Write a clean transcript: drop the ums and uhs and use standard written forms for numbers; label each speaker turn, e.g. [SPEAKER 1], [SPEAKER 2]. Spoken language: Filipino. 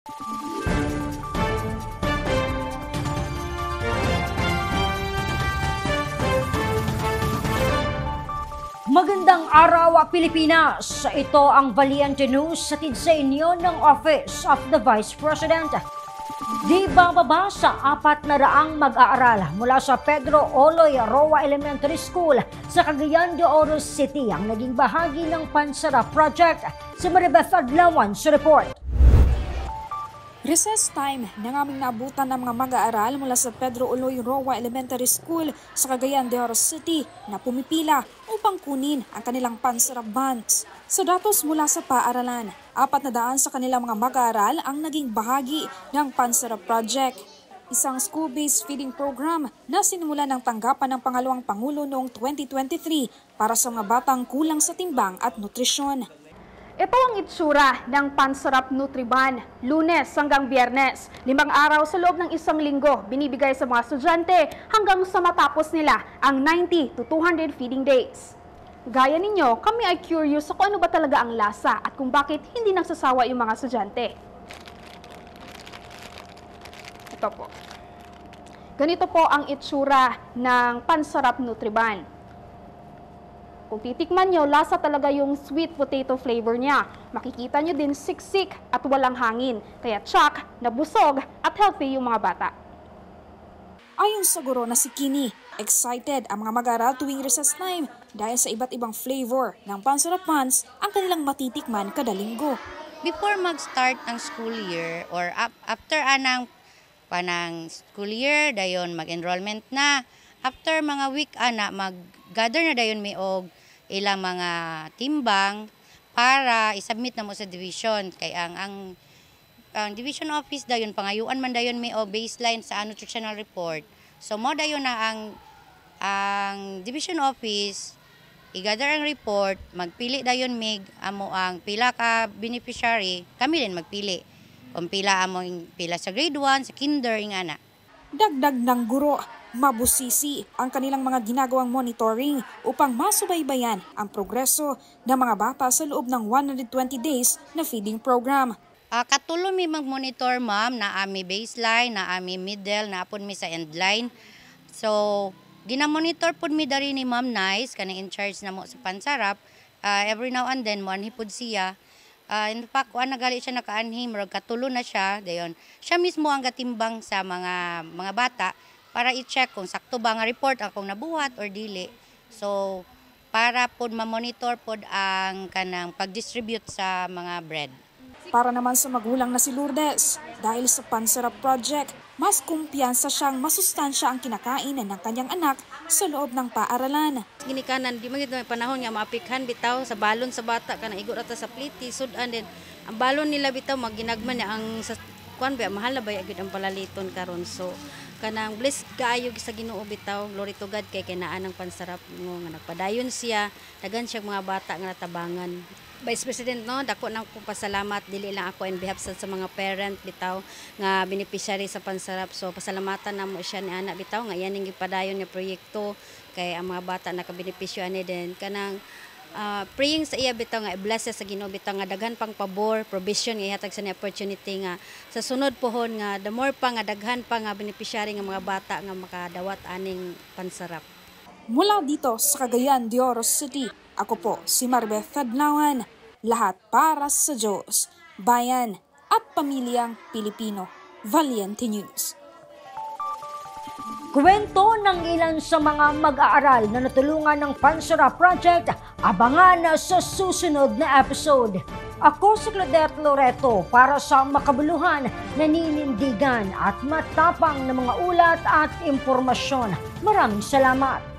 [SPEAKER 1] Magandang araw, Pilipinas! Ito ang Valiente News hatid sa inyo ng Office of the Vice President. Di bababa sa 400 mag-aaral mula sa Pedro Oloy Roa Elementary School sa Cagayan de Oro City ang naging bahagi ng Pansarap Project. Si Maribeth Adlawan sa report.
[SPEAKER 2] Recess time nang aming naabutan ng mga mag-aaral mula sa Pedro Oloy Roa Elementary School sa Cagayan de Oro City na pumipila upang kunin ang kanilang Pansarap Buns. Sa datos mula sa paaralan, 400 sa kanilang mga mag-aaral ang naging bahagi ng Pansarap Project. Isang school-based feeding program na sinimula ng tanggapan ng pangalawang Pangulo noong 2023 para sa mga batang kulang sa timbang at nutrisyon.
[SPEAKER 3] Ito ang itsura ng Pansarap Nutriban, Lunes hanggang Biyernes. 5 araw sa loob ng isang linggo, binibigay sa mga estudyante hanggang sa matapos nila ang 90 to 200 feeding days. Gaya ninyo, kami ay curious sa kung ano ba talaga ang lasa at kung bakit hindi nagsasawa yung mga estudyante. Ito po. Ganito po ang itsura ng Pansarap Nutriban. Kung titikman nyo, lasa talaga yung sweet potato flavor niya. Makikita nyo din siksik at walang hangin. Kaya tsak, nabusog at healthy yung mga bata.
[SPEAKER 2] Ayon sa guro na si Kini, excited ang mga mag-aaral tuwing recess time dahil sa iba't ibang flavor ng Pansarap Buns ang kanilang matitikman kada linggo.
[SPEAKER 4] Before mag-start ang school year or after anang panang school year, dayon mag-enrollment na. After mga week mag-gather na dayon may og ilang mga timbang para isubmit na mo sa division. Kaya ang division office dayon pangayuan man dayon may og baseline sa nutritional report. So mo dayon na ang division office i-gather ang report, magpili dayon mig amo ang pila ka beneficiary, kami din magpili. Kung pila sa grade 1, sa kinder ingana.
[SPEAKER 2] Dagdag ng guro, mabusisi ang kanilang mga ginagawang monitoring upang masubaybayan ang progreso ng mga bata sa loob ng 120 days na feeding program.
[SPEAKER 4] Katulo mi mag-monitor ma'am na ami baseline, na ami middle, na apon mi sa endline. So, ginamonitor pud mi dari ni Ma'am Nice, kanang in charge na mo sa Pansarap. Every now and then, mo anhipod siya. In fact, nagali siya nakaanhim, katulo na siya, dayon. Siya mismo ang gatimbang sa mga bata para i-check kung sakto ba nga report akong nabuhat or dili. So, para pod ma-monitor pod ang kanang pag-distribute sa mga bread.
[SPEAKER 2] Para naman sa magulang na si Lourdes, dahil sa Pansarap Project, mas kumpiyansa siyang masustansya ang kinakain ng kanyang anak sa loob ng paaralan.
[SPEAKER 5] Ginikanan, di magiging may panahon nga maapikhan bitaw sa balon sa bata, kanang igot ata sa pliti, sudan din. Ang balon nila bitaw, maginagman niya ang sa kuan ba, mahal na ba yung ang palaliton karon. So, kanang blessed kaayo sa Ginoo bitaw, glory to God kay kinaan ng Pansarap nga nagpadayon siya, dagan siya mga bata nga natabangan. Vice President, no, dako nang pasalamat dili lang ako in behalf sa mga parent bitaw nga beneficiary sa Pansarap. So pasalamatan namo siya ni ana bitaw nga yan ning gipadayon nga proyekto kay ang mga bata nakabenepisyo ani din kanang praying sa iya bitaw nga i-bless sa Ginoo bitaw nga daghan pang pabor, provision nga ihatag sa ni opportunity nga sa sunod pohon nga the more pa nga daghan pa nga beneficiary nga mga bata nga makadawat aning Pansarap.
[SPEAKER 2] Mula dito sa Cagayan de Oro City, ako po si Maribeth Adlawan, lahat para sa Diyos, bayan at pamilyang Pilipino. Valiente News.
[SPEAKER 1] Kwento ng ilan sa mga mag-aaral na natulungan ng Pansarap Project, abangan sa susunod na episode. Ako si Claudette Loreto para sa makabuluhan, naninindigan at matapang na mga ulat at impormasyon. Maraming salamat.